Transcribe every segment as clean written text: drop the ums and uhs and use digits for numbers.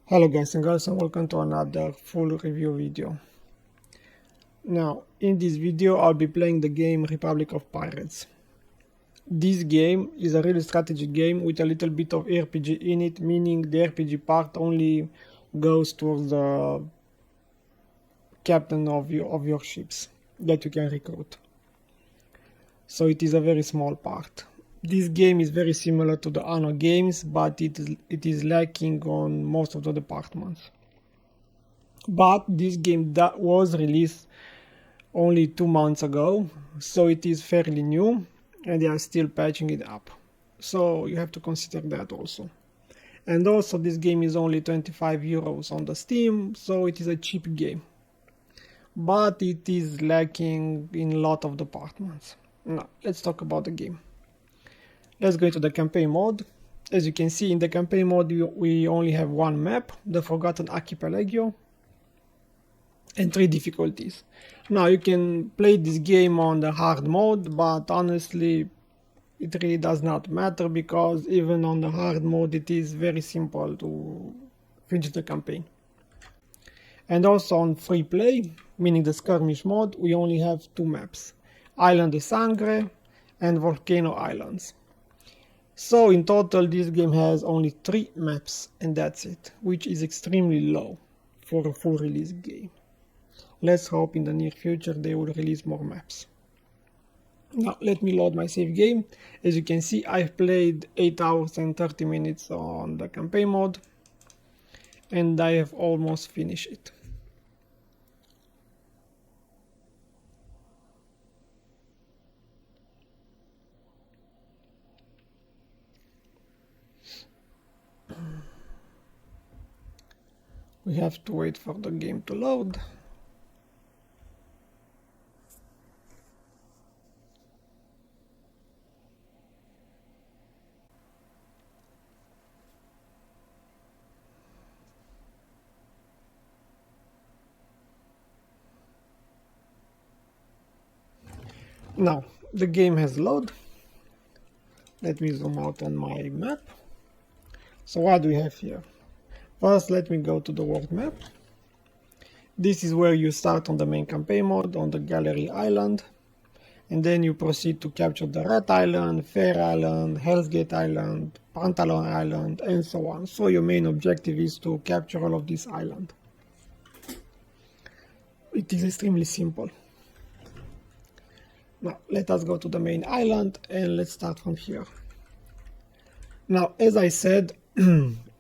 Hello guys and girls, and welcome to another full review video. Now, in this video I'll be playing the game Republic of Pirates. This game is a real strategy game with a little bit of RPG in it, meaning the RPG part only goes towards the captain of your ships that you can recruit. So it is a very small part. This game is very similar to the Anno games, but it is lacking on most of the departments. But this game that was released only 2 months ago, so it is fairly new and they are still patching it up. So you have to consider that also. And also this game is only 25 euros on the Steam, so it is a cheap game. But it is lacking in a lot of departments. Now, let's talk about the game. Let's go into the campaign mode. As you can see, in the campaign mode we only have one map, the Forgotten Archipelago, and 3 difficulties. Now you can play this game on the hard mode, but honestly it really does not matter, because even on the hard mode it is very simple to finish the campaign. And also on free play, meaning the skirmish mode, we only have 2 maps, Island de Sangre and Volcano Islands. So in total this game has only 3 maps and that's it, which is extremely low for a full release game. Let's hope in the near future they will release more maps. Now let me load my save game. As you can see, I've played 8 hours and 30 minutes on the campaign mode and I have almost finished it. We have to wait for the game to load. Now the game has loaded. Let me zoom out on my map. So what do we have here? First, let me go to the world map. This is where you start on the main campaign mode on the Gallery Island, and then you proceed to capture the Rat Island, Fair Island, Hell's Gate Island, Pantalon Island, and so on. So your main objective is to capture all of this island. It is extremely simple. Now let us go to the main island and let's start from here. Now, as I said,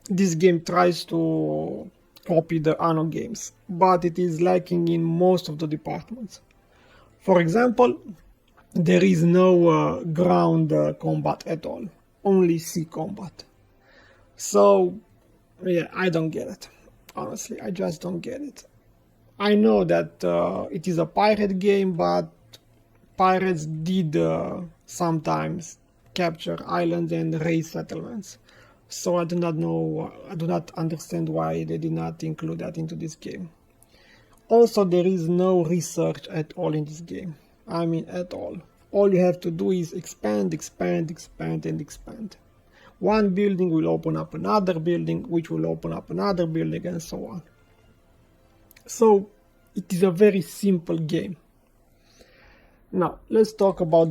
this game tries to copy the Anno games, but it is lacking in most of the departments. For example, there is no ground combat at all, only sea combat. So yeah, I don't get it. Honestly, I just don't get it. I know that it is a pirate game, but pirates did sometimes capture islands and raise settlements. So I do not understand why they did not include that into this game. Also, there is no research at all in this game. I mean, at all. All you have to do is expand, expand, expand, and expand. One building will open up another building, which will open up another building, and so on. So it is a very simple game. Now let's talk about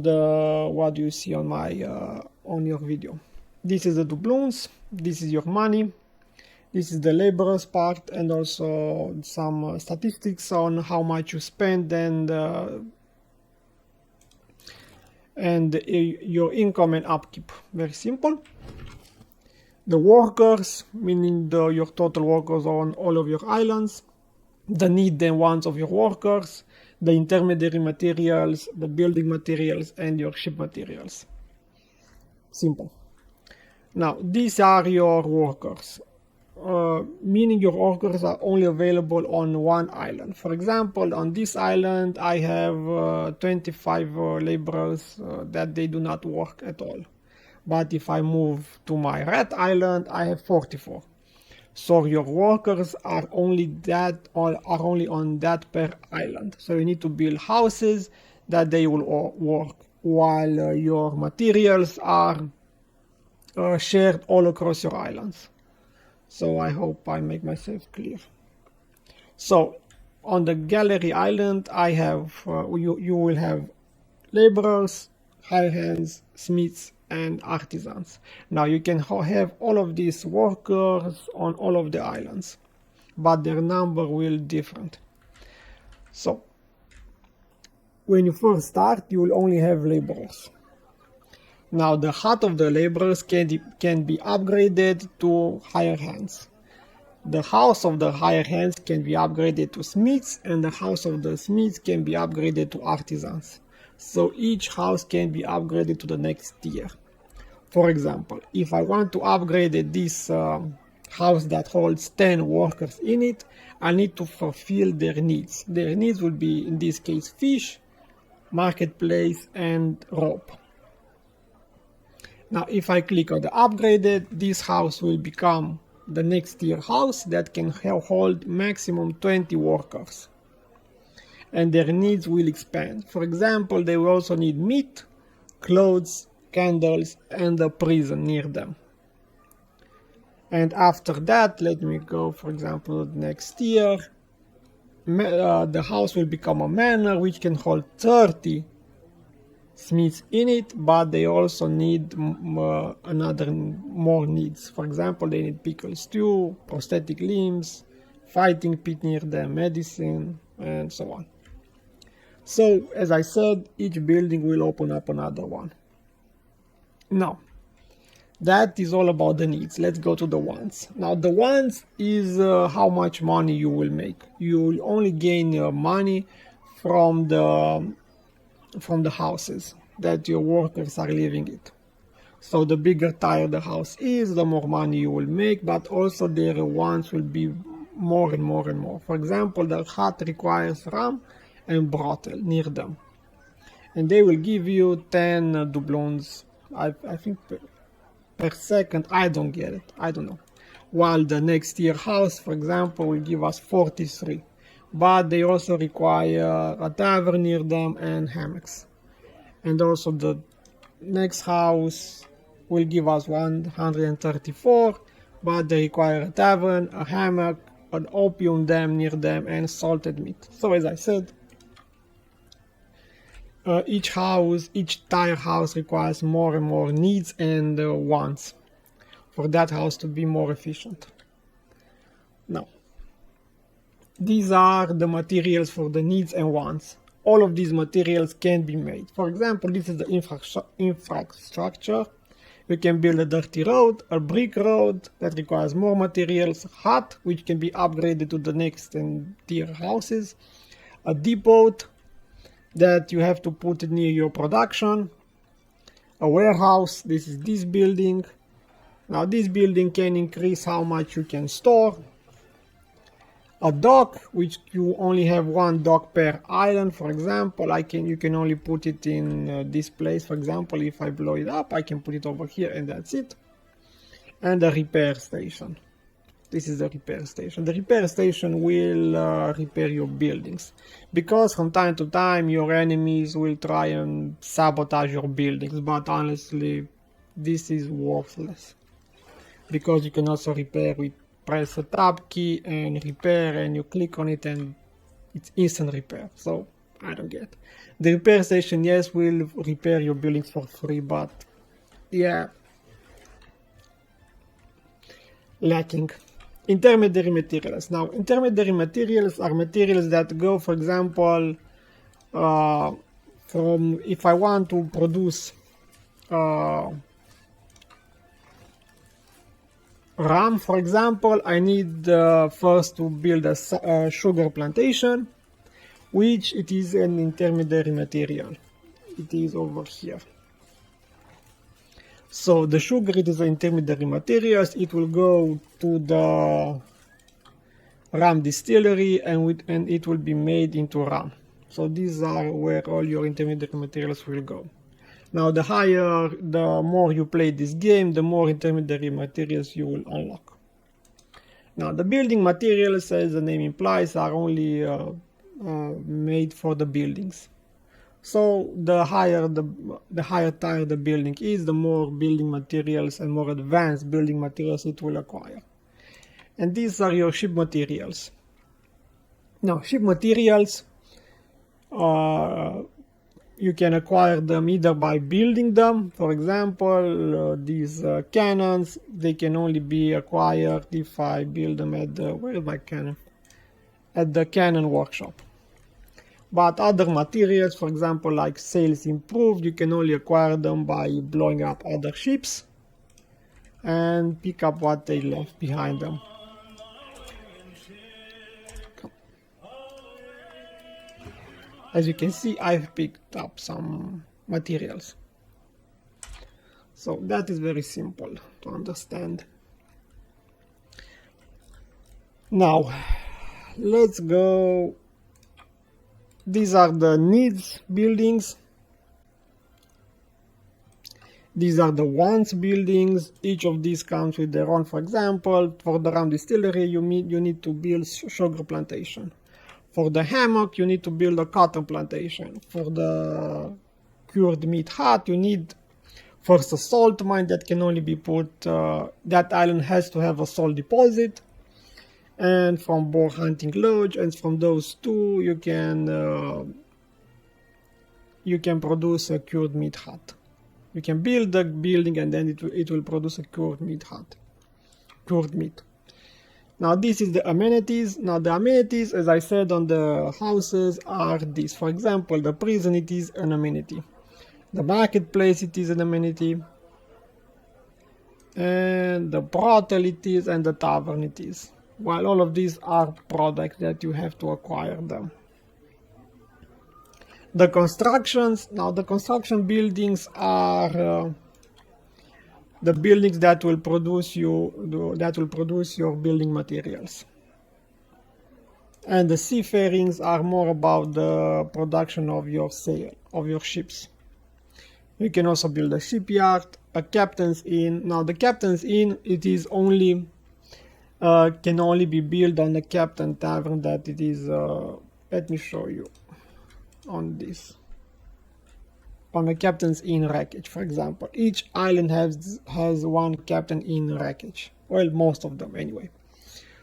what you see on on your video. This is the doubloons, this is your money, this is the laborers part, and also some statistics on how much you spend and your income and upkeep. Very simple. The workers, meaning your total workers on all of your islands, the needs and wants of your workers, the intermediary materials, the building materials, and your ship materials. Simple. Now, these are your workers, meaning your workers are only available on one island. For example, on this island, I have 25 laborers that they do not work at all. But if I move to my Red Island, I have 44. So your workers are only on that per island. So you need to build houses that they will work, while your materials are shared all across your islands. So I hope I make myself clear. So on the gallery island, I have you will have laborers, hire hands, smiths, and artisans. Now you can have all of these workers on all of the islands, but their number will different. So when you first start, you will only have laborers. Now the hut of the laborers can be upgraded to hire hands. The house of the hire hands can be upgraded to smiths, and the house of the smiths can be upgraded to artisans. So each house can be upgraded to the next tier. For example, if I want to upgrade this house that holds 10 workers in it, I need to fulfill their needs. Their needs will be, in this case, fish, marketplace, and rope. Now, if I click on the upgraded, this house will become the next tier house that can hold maximum 20 workers. And their needs will expand. For example, they will also need meat, clothes, candles, and a prison near them. And after that, let me go, for example, next tier. The house will become a manor which can hold 30 smiths in it, but they also need more needs. For example, they need pickle stew, prosthetic limbs, fighting pit near them, medicine, and so on. So, as I said, each building will open up another one. Now, that is all about the needs. Let's go to the wants. Now, the wants is how much money you will make. You will only gain money from the houses that your workers are living in. So the bigger tier the house is, the more money you will make, but also their wants will be more and more and more. For example, the hut requires ram and brothel near them, and they will give you 10 doubloons, I think per second. I don't get it, I don't know. While the next tier house, for example, will give us 43, but they also require a tavern near them and hammocks. And also the next house will give us 134, but they require a tavern, a hammock, an opium den near them, and salted meat. So as I said, each tier house requires more and more needs and wants for that house to be more efficient. Now, these are the materials for the needs and wants. All of these materials can be made. For example, this is the infrastructure. You can build a dirty road, a brick road that requires more materials, hut which can be upgraded to the next tier houses, a depot that you have to put near your production, a warehouse. This is this building. Now this building can increase how much you can store. A dock, which you only have one dock per island. For example, you can only put it in this place. For example, if I blow it up, I can put it over here, and that's it. And a repair station. This is the repair station. The repair station will repair your buildings, because from time to time your enemies will try and sabotage your buildings, but honestly this is worthless, because you can also repair with press a tab key and repair, and you click on it and it's instant repair. So I don't get. The repair station, yes, will repair your buildings for free, but yeah, lacking. Intermediary materials. Now, intermediary materials are materials that go, for example, from if I want to produce ram, for example, I need first to build a sugar plantation, which it is an intermediary material. It is over here. So the sugar, it is an intermediary materials. It will go to the rum distillery, and it will be made into rum. So these are where all your intermediary materials will go. Now the more you play this game, the more intermediary materials you will unlock. Now the building materials, as the name implies, are only made for the buildings. So the higher tier the building is, the more building materials and more advanced building materials it will acquire. And these are your ship materials. Now, ship materials, you can acquire them either by building them. For example, these cannons, they can only be acquired if I build them at the, where is my cannon? At the cannon workshop. But other materials, for example, like sails improved, you can only acquire them by blowing up other ships and pick up what they left behind them. As you can see, I've picked up some materials. So that is very simple to understand. Now, let's go. These are the needs buildings. These are the wants buildings. Each of these comes with their own. For example, for the rum distillery, you need to build sugar plantation. For the hammock, you need to build a cotton plantation. For the cured meat hut, you need first a salt mine that can only be put, that island has to have a salt deposit. And from boar hunting lodge, and from those two, you can produce a cured meat hut. You can build the building and then it will produce a cured meat hut. Cured meat. Now this is the amenities. Now the amenities, as I said, on the houses are these. For example, the prison, it is an amenity. The marketplace, it is an amenity. And the brothel, it is, and the tavern, it is. While all of these are products that you have to acquire them. The constructions, now the construction buildings are the buildings that will produce your building materials. And the seafarings are more about the production of your sail, of your ships. You can also build a shipyard, a captain's inn. Now the captain's inn, it is only can only be built on the captain tavern that it is, let me show you on this. On the captain's inn wreckage, for example. Each island has one captain inn wreckage. Well, most of them anyway.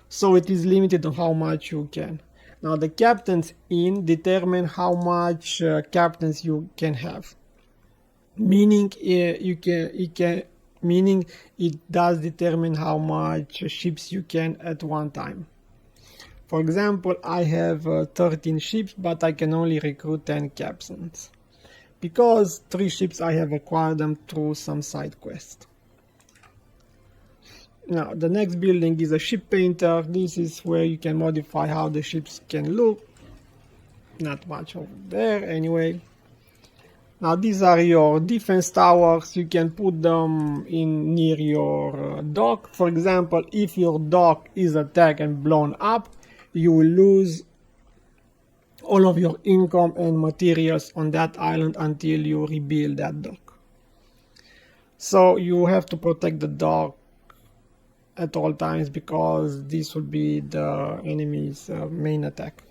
So it is limited on how much you can. Now the captain's inn determine how much captains you can have. Meaning it does determine how much ships you can at one time. For example, I have 13 ships, but I can only recruit 10 captains. Because 3 ships I have acquired them through some side quest. Now, the next building is a ship painter. This is where you can modify how the ships can look. Not much over there anyway. Now these are your defense towers. You can put them in near your dock. For example, if your dock is attacked and blown up, you will lose all of your income and materials on that island until you rebuild that dock. So you have to protect the dock at all times because this will be the enemy's main attack.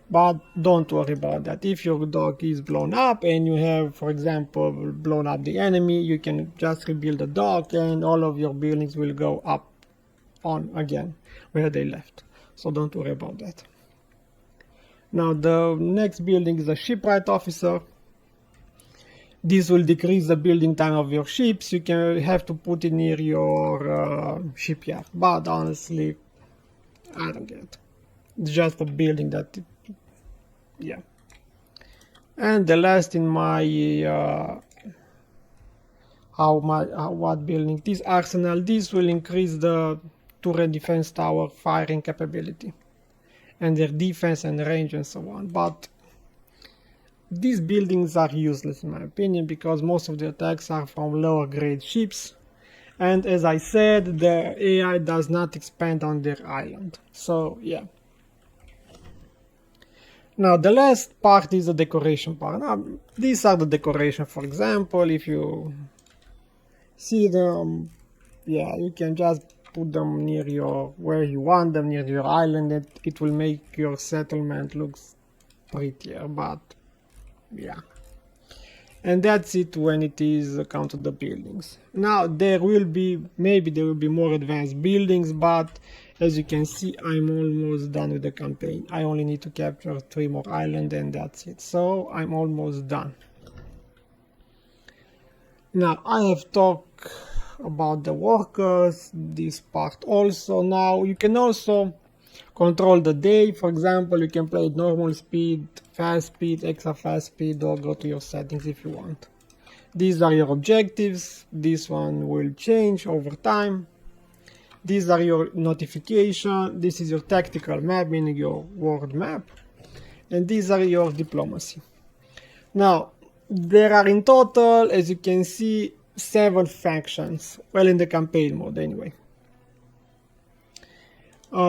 But don't worry about that. If your dock is blown up and you have, for example, blown up the enemy, you can just rebuild the dock and all of your buildings will go up on again where they left. So don't worry about that. Now the next building is a shipwright officer. This will decrease the building time of your ships. You can have to put it near your shipyard. But honestly, I don't get it. It's just a building that... yeah. And the last in my what building, this arsenal, this will increase the turret defense tower firing capability and their defense and range and so on. But these buildings are useless in my opinion because most of the attacks are from lower grade ships, and as I said, the AI does not expand on their island. So yeah. Now the last part is the decoration part. Now these are the decoration. For example, if you see them, yeah, you can just put them near your, where you want them, near your island. It will make your settlement looks prettier, but yeah. And that's it when it is come to the buildings. Now maybe there will be more advanced buildings, but as you can see, I'm almost done with the campaign. I only need to capture 3 more islands and that's it. So I'm almost done. Now I have talked about the workers, this part also. Now you can also control the day. For example, you can play normal speed, fast speed, extra fast speed, or go to your settings if you want. These are your objectives. This one will change over time. These are your notification. This is your tactical map, meaning your world map. And these are your diplomacy. Now, there are in total, as you can see, 7 factions. Well, in the campaign mode anyway.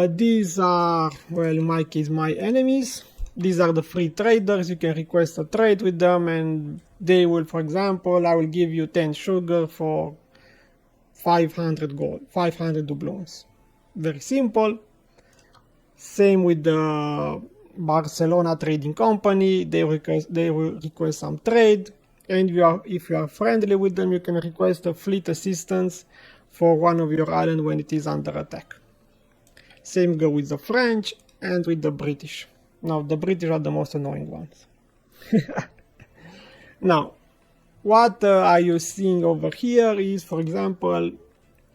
These are, well, in my case, my enemies. These are the free traders. You can request a trade with them and they will, for example, I will give you 10 sugar for 500 gold, 500 doubloons. Very simple. Same with the Barcelona Trading Company. They will request some trade, and if you are friendly with them, you can request a fleet assistance for one of your islands when it is under attack. Same go with the French and with the British. Now the British are the most annoying ones. Now, what are you seeing over here is, for example,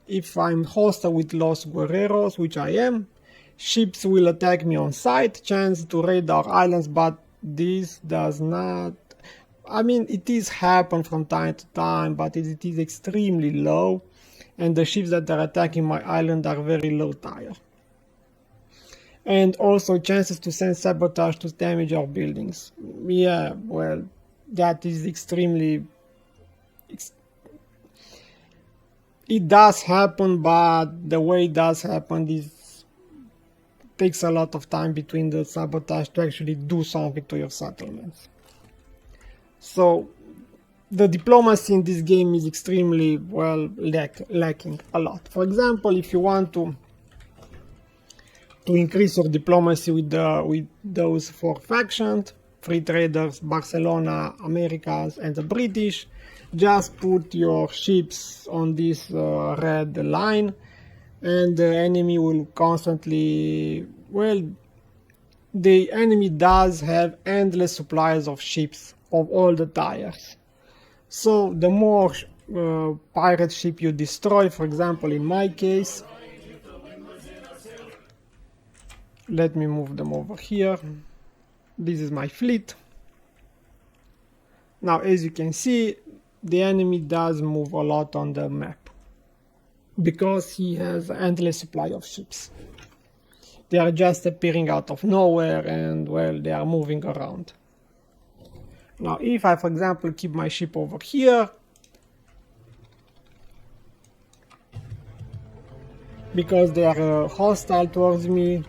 if I'm hostile with Los Guerreros, which I am, ships will attack me on sight, chance to raid our islands, but this does not, I mean, it is happen from time to time, but it is extremely low, and the ships that are attacking my island are very low tier. And also chances to send sabotage to damage our buildings. Yeah, well, that is extremely... It does happen, but the way it does happen is takes a lot of time between the sabotage to actually do something to your settlements. So the diplomacy in this game is extremely, well, lacking a lot. For example, if you want to increase your diplomacy with those 4 factions, free traders, Barcelona, Americas, and the British, just put your ships on this red line, and the enemy will constantly, well, the enemy does have endless supplies of ships of all the tiers. So the more pirate ship you destroy, for example, in my case, let me move them over here. This is my fleet. Now, as you can see, the enemy does move a lot on the map because he has an endless supply of ships. They are just appearing out of nowhere and, well, they are moving around. Now, if I, for example, keep my ship over here, because they are hostile towards me,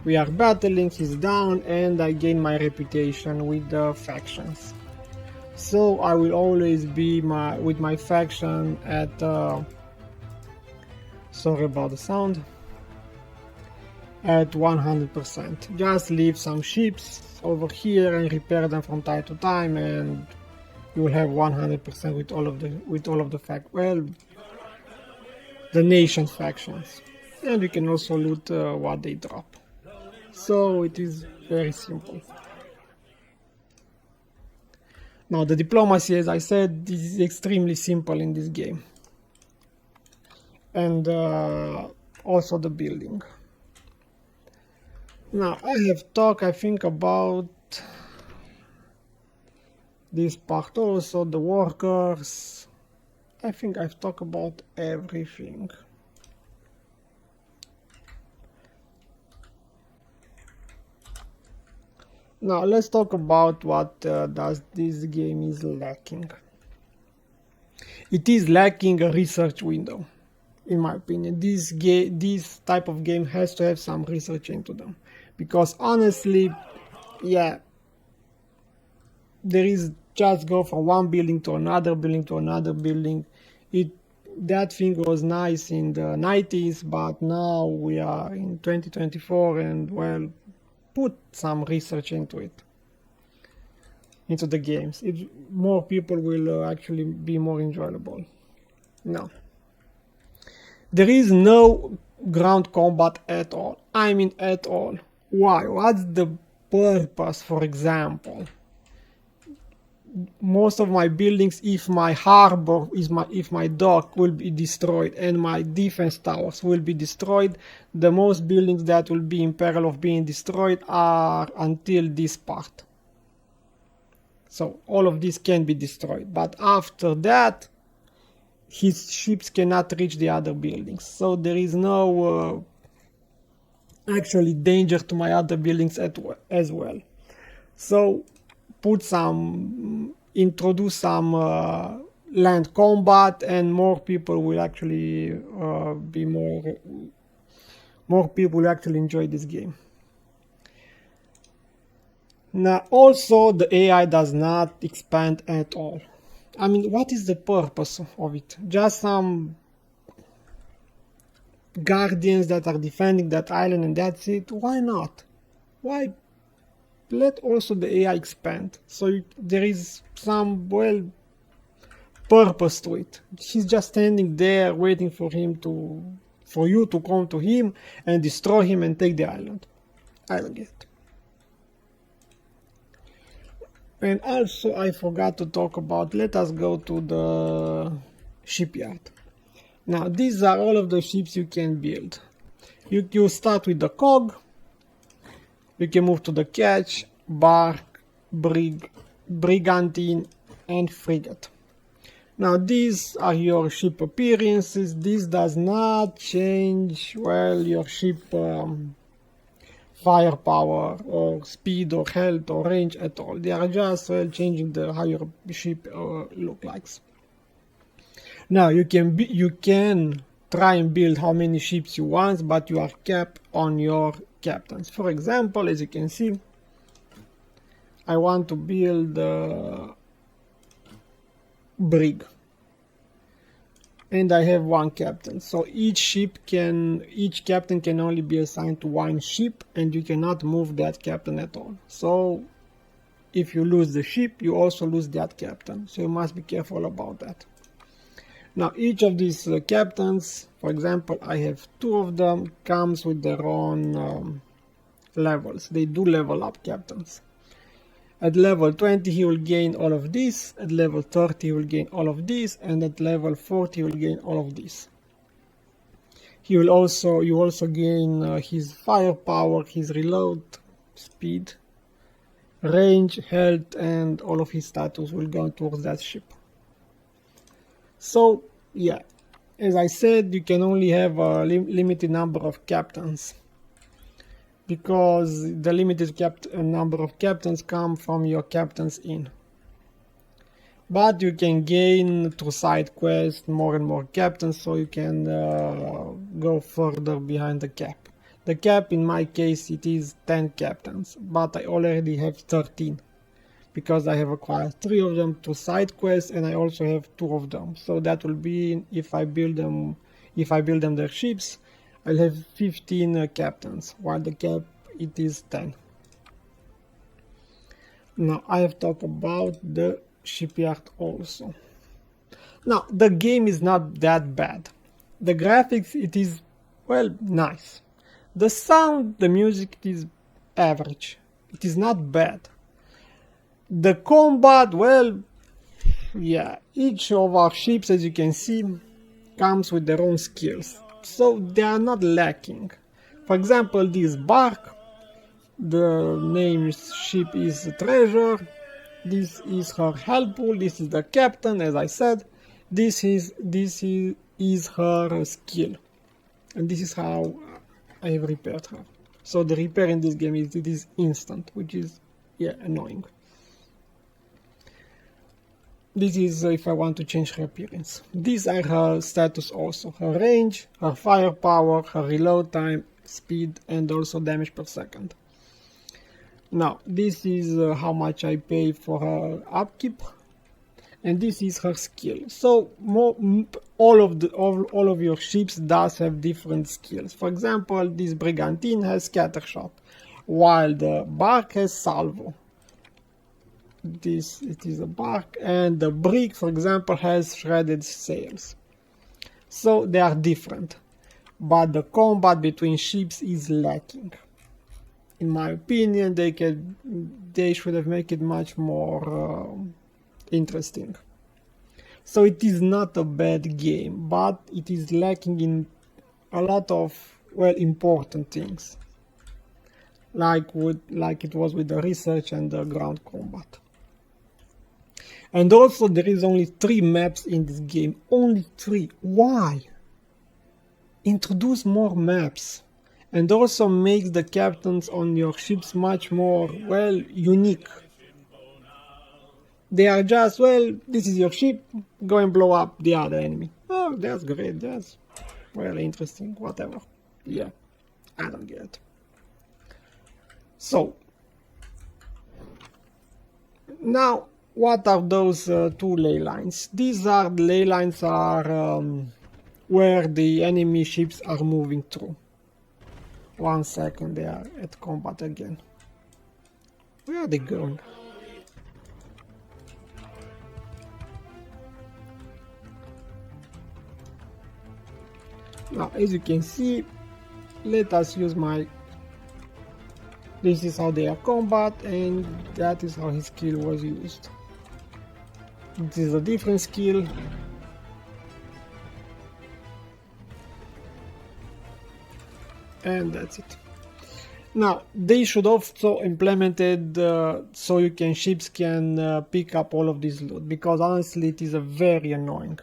we are battling, he's down, and I gain my reputation with the factions. So I will always be with my faction at, sorry about the sound, at 100%. Just leave some ships over here and repair them from time to time, and you will have 100% with all of the the nation factions. And you can also loot what they drop. So it is very simple. Now the diplomacy, as I said, this is extremely simple in this game. And also the building. Now I have talked, I think, about this part also, the workers. I think I've talked about everything. Now let's talk about what does this game is lacking. It is lacking a research window, in my opinion. This type of game has to have some research into them, because honestly, yeah, there is just go from one building to another building to another building. That thing was nice in the 90s, but now we are in 2024 and, well, put some research into it. into the games. More people will actually be more enjoyable. Now, there is no ground combat at all. I mean at all. Why? What's the purpose, for example? Most of my buildings, if my harbor if my dock will be destroyed and my defense towers will be destroyed, the most buildings that will be in peril of being destroyed are until this part. So all of this can be destroyed, but after that his ships cannot reach the other buildings, so there is no actually danger to my other buildings as well. So introduce some land combat, and more people will actually more people will actually enjoy this game. Now, also the AI does not expand at all. I mean, what is the purpose of it? Just some guardians that are defending that island and that's it? Why not? Why? Let also the AI expand, so there is some, well, purpose to it. He's just standing there waiting for you to come to him and destroy him and take the island. I don't get it. And also I forgot to talk about, let us go to the shipyard. Now these are all of the ships you can build. You start with the cog. You can move to the ketch, bark, brig, brigantine, and frigate. Now these are your ship appearances. This does not change, well, your ship firepower or speed or health or range at all. They are just, well, changing how your ship look like. Now you can try and build how many ships you want, but you are capped on your captains. For example, as you can see, I want to build a brig, and I have one captain. So each captain can only be assigned to one ship, and you cannot move that captain at all. So if you lose the ship, you also lose that captain. So you must be careful about that. Now each of these captains, for example, I have 2 of them, comes with their own levels. They do level up captains. At level 20 he will gain all of this, at level 30 he will gain all of this, and at level 40 he will gain all of this. You also gain his firepower, his reload speed, range, health, and all of his status will go towards that ship. So yeah, as I said, you can only have a limited number of captains, because the limited number of captains come from your captains in. But you can gain through side quests more and more captains, so you can go further behind the cap. The cap, in my case, it is 10 captains, but I already have 13, because I have acquired 3 of them through side quests, and I also have 2 of them. So that will be, if I build them their ships, I'll have 15 captains, while the cap, it is 10. Now I have talked about the shipyard also. Now the game is not that bad. The graphics, it is, well, nice. The sound, the music, it is average. It is not bad. The combat, well, yeah, each of our ships, as you can see, comes with their own skills, so they are not lacking. For example, this bark, the name ship is Treasure. This is her helpful. This is the captain, as I said. This is her skill, and this is how I have repaired her. So the repair in this game is instant, which is, yeah, annoying. This is if I want to change her appearance. These are her status also. Her range, her firepower, her reload time, speed, and also damage per second. Now, this is how much I pay for her upkeep. And this is her skill. So all of your ships does have different skills. For example, this brigantine has scattershot, while the bark has salvo. it is a bark, and the brick, for example, has shredded sails. So they are different, but the combat between ships is lacking. In my opinion, they should have made it much more interesting. So it is not a bad game, but it is lacking in a lot of, well, important things, like it was with the research and the ground combat. And also there is only 3 maps in this game. Only 3. Why? Introduce more maps. And also makes the captains on your ships much more, well, unique. They are just, well, this is your ship, go and blow up the other enemy. Oh, that's great, that's, well, interesting, whatever. Yeah, I don't get it. So, now, what are those 2 ley lines? These are the ley lines are where the enemy ships are moving through. 1 second, they are at combat again. Where are they going? Now, as you can see, let us use my... This is how they are combat, and that is how his skill was used. This is a different skill. And that's it. Now, they should also implemented so ships can pick up all of this loot, because honestly it is a very annoying.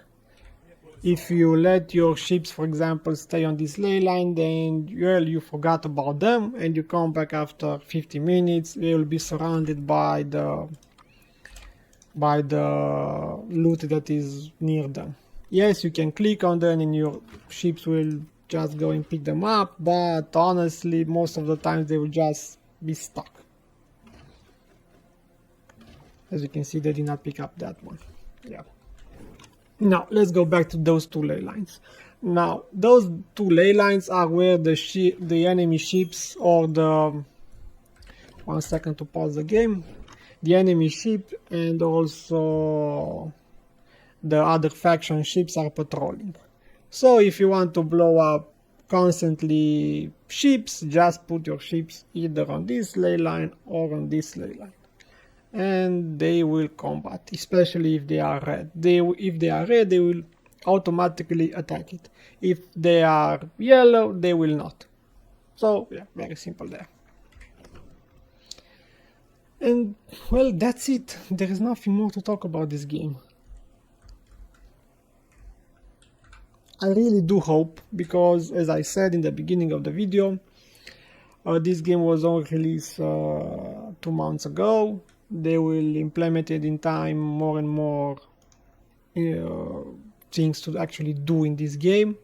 If you let your ships, for example, stay on this ley line, then, well, you forgot about them, and you come back after 50 minutes, they will be surrounded by the loot that is near them. Yes, you can click on them and your ships will just go and pick them up, but honestly, most of the times they will just be stuck. As you can see, they did not pick up that one. Yeah. Now, let's go back to those 2 ley lines. Now, those 2 ley lines are where the enemy ships, or the... 1 second to pause the game. The enemy ship and also the other faction ships are patrolling. So if you want to blow up constantly ships, just put your ships either on this ley line or on this ley line, and they will combat, especially if they are red. If they are red, they will automatically attack it. If they are yellow, they will not. So yeah, very simple there. And well, that's it. There is nothing more to talk about this game. I really do hope, because as I said in the beginning of the video, this game was only released 2 months ago. They will implement it in time more and more things to actually do in this game.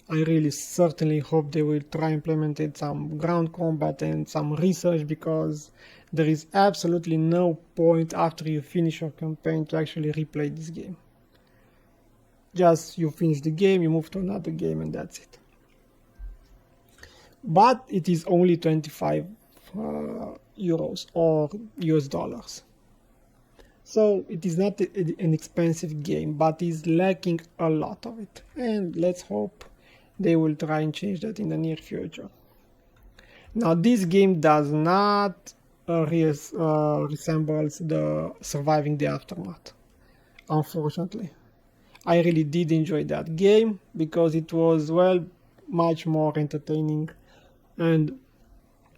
I really certainly hope they will try implementing some ground combat and some research, because there is absolutely no point after you finish your campaign to actually replay this game. Just you finish the game, you move to another game, and that's it. But it is only 25 euros or US dollars. So it is not an expensive game, but is lacking a lot of it. And let's hope they will try and change that in the near future. Now, this game does not resembles the Surviving the Aftermath, unfortunately. I really did enjoy that game, because it was, well, much more entertaining, and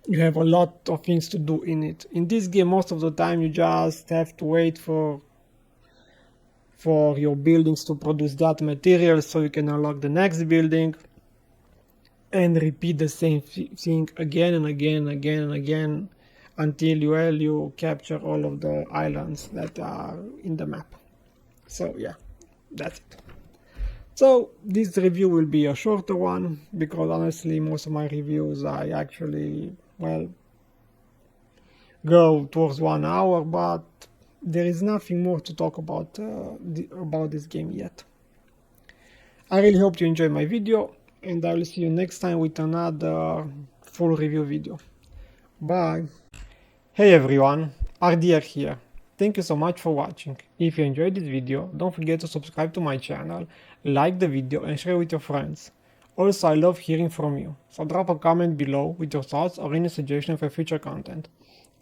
you have a lot of things to do in it. In this game, most of the time you just have to wait for your buildings to produce that material so you can unlock the next building, and repeat the same thing again and again and again and again until you capture all of the islands that are in the map. So yeah, that's it. So this review will be a shorter one, because honestly most of my reviews I actually, well, go towards 1 hour, but there is nothing more to talk about this game yet. I really hope you enjoyed my video, and I will see you next time with another full review video. Bye! Hey everyone, RDR here. Thank you so much for watching. If you enjoyed this video, don't forget to subscribe to my channel, like the video and share with your friends. Also, I love hearing from you, so drop a comment below with your thoughts or any suggestion for future content.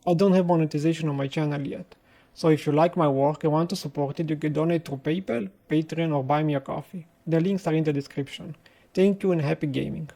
I don't have monetization on my channel yet, so if you like my work and want to support it, you can donate through PayPal, Patreon or buy me a coffee. The links are in the description. Thank you and happy gaming.